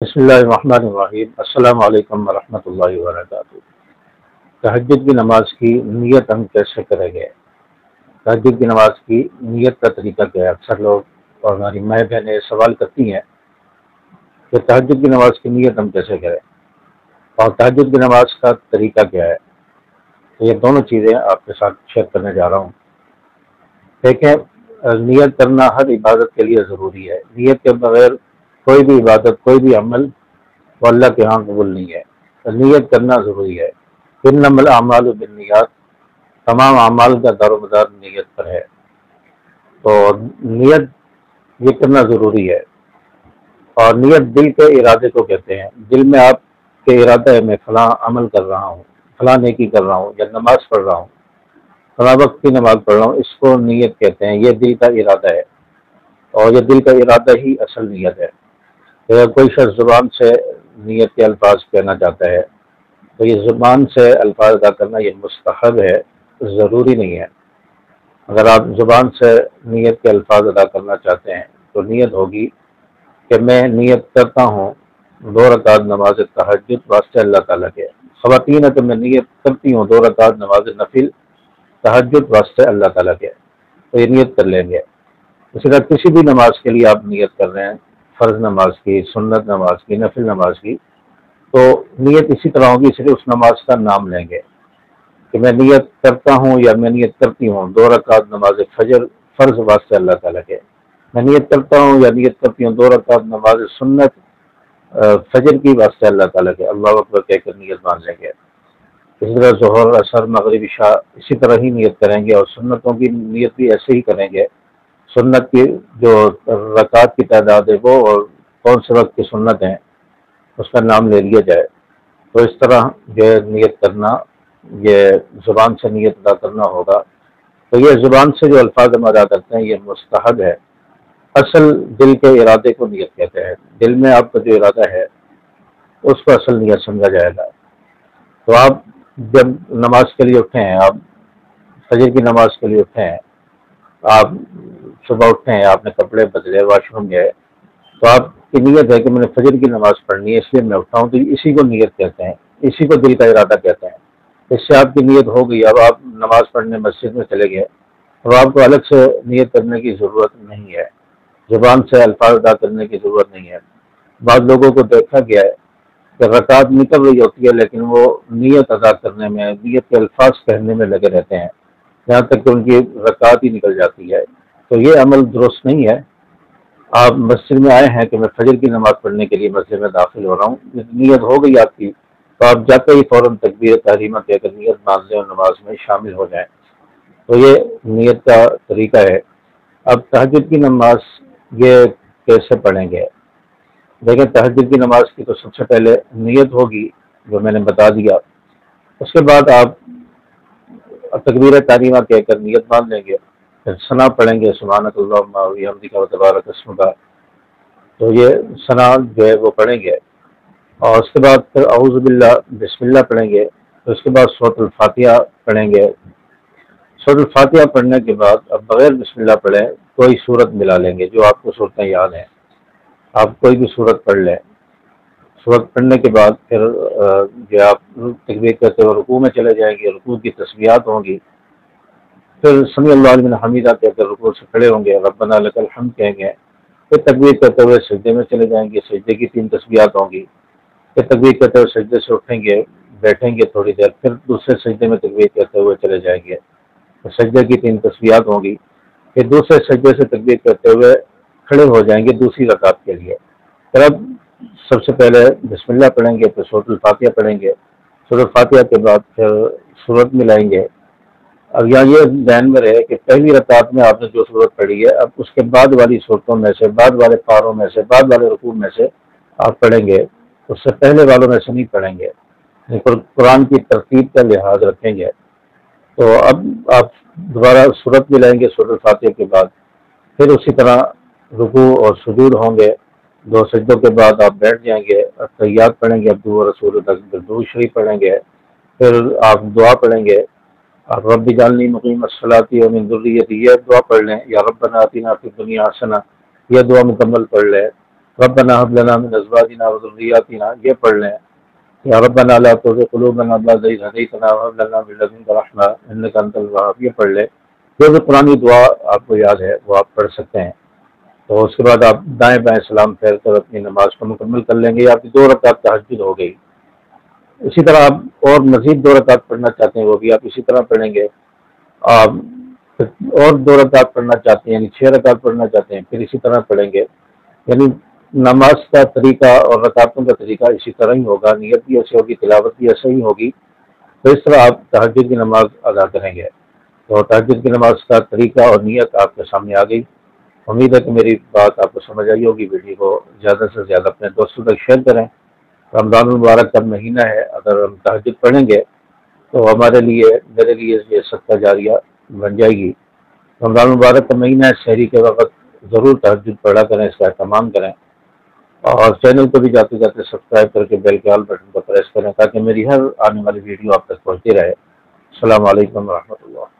بسم اللہ الرحمن الرحیم۔ السلام علیکم ورحمۃ اللہ وبرکاتہ۔ تہجد کی نماز کی نیت ہم کیسے کریں گے؟ تہجد کی نماز کی نیت کا طریقہ کیا ہے؟ اکثر لوگ اور ہماری ماں بہنیں سوال کرتی ہیں کہ تہجد کی نماز کی نیت ہم کیسے کریں اور تہجد کی نماز کا طریقہ کیا ہے؟ تو یہ دونوں چیزیں آپ کے ساتھ شیئر کرنے جا رہا ہوں۔ دیکھیں، نیت کرنا ہر عبادت کے لیے ضروری ہے۔ نیت کے بغیر کوئی بھی عبادت، کوئی بھی عمل وہ اللہ کے ہاں قبول نہیں ہے۔ تو نیت کرنا ضروری ہے۔ انما الاعمال بالنیات، تمام اعمال کا دار و مدار نیت پر ہے۔ تو نیت یہ کرنا ضروری ہے۔ اور نیت دل کے ارادے کو کہتے ہیں۔ دل میں آپ کے ارادہ ہے میں فلاں عمل کر رہا ہوں، فلاں نیکی کر رہا ہوں، یا نماز پڑھ رہا ہوں، فلاں وقت کی نماز پڑھ رہا ہوں، اس کو نیت کہتے ہیں۔ یہ دل کا ارادہ ہے، اور یہ دل کا ارادہ ہی اصل نیت ہے۔ اگر کوئی شخص زبان سے نیت کے الفاظ کہنا چاہتا ہے تو یہ زبان سے الفاظ ادا کرنا یہ مستحب ہے، ضروری نہیں ہے۔ اگر آپ زبان سے نیت کے الفاظ ادا کرنا چاہتے ہیں تو نیت ہوگی کہ میں نیت کرتا ہوں 2 رکعت نماز تہجد واسطے اللہ تعالیٰ کے۔ خواتین ہے تو میں نیت کرتی ہوں 2 رکعت نماز نفل تہجد واسطے اللہ تعالیٰ کے، تو یہ نیت کر لیں گے۔ اسی طرح کسی بھی نماز کے لیے آپ نیت کر رہے ہیں، فرض نماز کی، سنت نماز کی، نفل نماز کی، تو نیت اسی طرح ہوگی، صرف اس نماز کا نام لیں گے کہ میں نیت کرتا ہوں یا میں نیت کرتی ہوں 2 رکعت نماز فجر فرض واسطے اللہ تعالیٰ کے، میں نیت کرتا ہوں یا نیت کرتی ہوں 2 رکعت نماز سنت فجر کی واسطے اللہ تعالیٰ کے، اللہ اکبر کہہ کر نیت مان لیں گے۔ اسی طرح ظہر، عصر، مغرب، عشاء اسی طرح ہی نیت کریں گے، اور سنتوں کی نیت بھی ایسے ہی کریں گے۔ سنت کی جو رکعات کی تعداد ہے وہ اور کون سے وقت کی سنت ہیں اس کا نام لے لیا جائے۔ تو اس طرح یہ نیت کرنا، یہ زبان سے نیت ادا کرنا ہوگا۔ تو یہ زبان سے جو الفاظ ہم ادا کرتے ہیں یہ مستحب ہے۔ اصل دل کے ارادے کو نیت کہتے ہیں۔ دل میں آپ کا جو ارادہ ہے اس کو اصل نیت سمجھا جائے گا۔ تو آپ جب نماز کے لیے اٹھے ہیں، آپ فجر کی نماز کے لیے اٹھے ہیں، آپ صبح اٹھے ہیں، آپ نے کپڑے بدلے، واش روم گئے، تو آپ کی نیت ہے کہ میں نے فجر کی نماز پڑھنی ہے اس لیے میں اٹھا ہوں، تو اسی کو نیت کہتے ہیں، اسی کو دل کا ارادہ کہتے ہیں۔ اس سے آپ کی نیت ہو گئی۔ اب آپ نماز پڑھنے مسجد میں چلے گئے، اب آپ کو الگ سے نیت کرنے کی ضرورت نہیں ہے، زبان سے الفاظ ادا کرنے کی ضرورت نہیں ہے۔ بعض لوگوں کو دیکھا گیا ہے کہ رکعت نکل رہی ہوتی ہے لیکن وہ نیت ادا کرنے میں، نیت کے الفاظ کہنے میں لگے رہتے ہیں، یہاں تک کہ ان کی رکعت ہی نکل جاتی ہے۔ تو یہ عمل درست نہیں ہے۔ آپ مسجد میں آئے ہیں کہ میں فجر کی نماز پڑھنے کے لیے مسجد میں داخل ہو رہا ہوں، نیت ہو گئی آپ کی، تو آپ جاتے ہی فوراً تکبیر تحریمہ کہہ کر نیت مان لیں اور نماز میں شامل ہو جائیں۔ تو یہ نیت کا طریقہ ہے۔ اب تہجد کی نماز یہ کیسے پڑھیں گے؟ دیکھیں، تہجد کی نماز کی تو سب سے پہلے نیت ہوگی جو میں نے بتا دیا۔ اس کے بعد آپ تکبیر تحریمہ کہہ کر نیت مان لیں گے، پھر ثنا پڑھیں گے، سبحانک اللہم و بحمدک و تبارک اسمک، تو یہ ثنا جو ہے وہ پڑھیں گے۔ اور اس کے بعد پھر اعوذ باللہ بسم اللہ پڑھیں گے، پھر اس کے بعد سورۃ الفاتحہ پڑھیں گے۔ سورۃ الفاتحہ پڑھنے کے بعد اب بغیر بسم اللہ پڑھیں کوئی صورت ملا لیں گے، جو آپ کو صورتیں یاد ہیں آپ کوئی بھی صورت پڑھ لیں۔ صورت پڑھنے کے بعد پھر جو آپ تکبیر کرتے ہوئے رکوع میں چلے جائیں گے، رکوع کی تسبیحات ہوں گی، پھر سمیع اللہ لمن حمیدہ کہہ کر رکوع سے کھڑے ہوں گے، ربنا لک الحمد کہیں گے، پھر تکبیر کرتے ہوئے سجدے میں چلے جائیں گے، سجدے کی 3 تسبیحات ہوں گی، پھر تکبیر کرتے ہوئے سجدے سے اٹھیں گے، بیٹھیں گے تھوڑی دیر، پھر دوسرے سجدے میں تکبیر کرتے ہوئے چلے جائیں گے، پھر سجدے کی 3 تسبیحات ہوں گی، پھر دوسرے سجدے سے تکبیر کرتے ہوئے کھڑے ہو جائیں گے دوسری رکعت کے لیے۔ پھر اب سب سے پہلے بسم اللہ پڑھیں گے، پھر سورۃ الفاتحہ پڑھیں گے، سورۃ الفاتحہ کے بعد پھر سورت ملائیں گے۔ اب یہاں یہ ذہن میں رہے کہ پہلی رکعت میں آپ نے جو سورت پڑھی ہے، اب اس کے بعد والی صورتوں میں سے، بعد والے پاروں میں سے، بعد والے رکوع میں سے آپ پڑھیں گے، اس سے پہلے والوں میں سے نہیں پڑھیں گے، قرآن کی ترتیب کا لحاظ رکھیں گے۔ تو اب آپ دوبارہ سورت ملائیں گے سورۃ الفاتحہ کے بعد، پھر اسی طرح رکوع اور سجود ہوں گے، 2 سجدوں کے بعد آپ بیٹھ جائیں گے، تحیات پڑھیں گے، عبدہ ورسولہ تک درود شریف پڑھیں گے، پھر آپ دعا پڑھیں گے، آپ رب اجعلنی مقیم الصلاۃ ومن ذریتی، یہ دعا پڑھ لیں، یا ربنا آتنا فی الدنیا حسنہ، یہ دعا مکمل پڑھ لیں۔ ربنا هب لنا من ازواجنا وذرياتنا، یہ پڑھ لیں، یا ربنا لا تزغ قلوبنا بعد إذ هديتنا وهب لنا من لدنك رحمة إنك أنت الوهاب، یہ پڑھ لیں۔ جو بھی قرآنی دعا آپ کو یاد ہے وہ آپ پڑھ سکتے ہیں۔ تو اس کے بعد آپ دائیں بائیں سلام پھیر کر اپنی نماز کو مکمل کر لیں گے، یا آپ کی 2 رکعت تہجد ہو گئی۔ اسی طرح آپ اور مزید 2 رکعت پڑھنا چاہتے ہیں، وہ بھی آپ اسی طرح پڑھیں گے۔ آپ اور 2 رکعت پڑھنا چاہتے ہیں، یعنی 6 رکعت پڑھنا چاہتے ہیں، پھر اسی طرح پڑھیں گے۔ یعنی نماز کا طریقہ اور رکعتوں کا طریقہ اسی طرح ہی ہوگا، نیت بھی ایسے ہوگی، تلاوت بھی ایسے ہی ہوگی۔ تو اس طرح آپ تہجد کی نماز ادا کریں گے۔ تو تہجد کی نماز کا طریقہ اور نیت آپ کے سامنے آ گئی۔ امید ہے کہ میری بات آپ کو سمجھ آئی ہوگی۔ ویڈیو کو زیادہ سے زیادہ اپنے دوستوں تک شیئر کریں۔ رمضان المبارک کا مہینہ ہے، اگر ہم تہجد پڑھیں گے تو ہمارے لیے، میرے لیے یہ صدقہ جاریہ بن جائے گی۔ رمضان المبارک کا مہینہ ہے، سحری کے وقت ضرور تہجد پڑھا کریں، اس کا اہتمام کریں، اور چینل کو بھی جاتے جاتے سبسکرائب کر کے بیل کے آل بٹن کو پریس کریں تاکہ میری ہر آنے والی ویڈیو آپ تک پہنچتی رہے۔ السلام علیکم ورحمۃ اللہ۔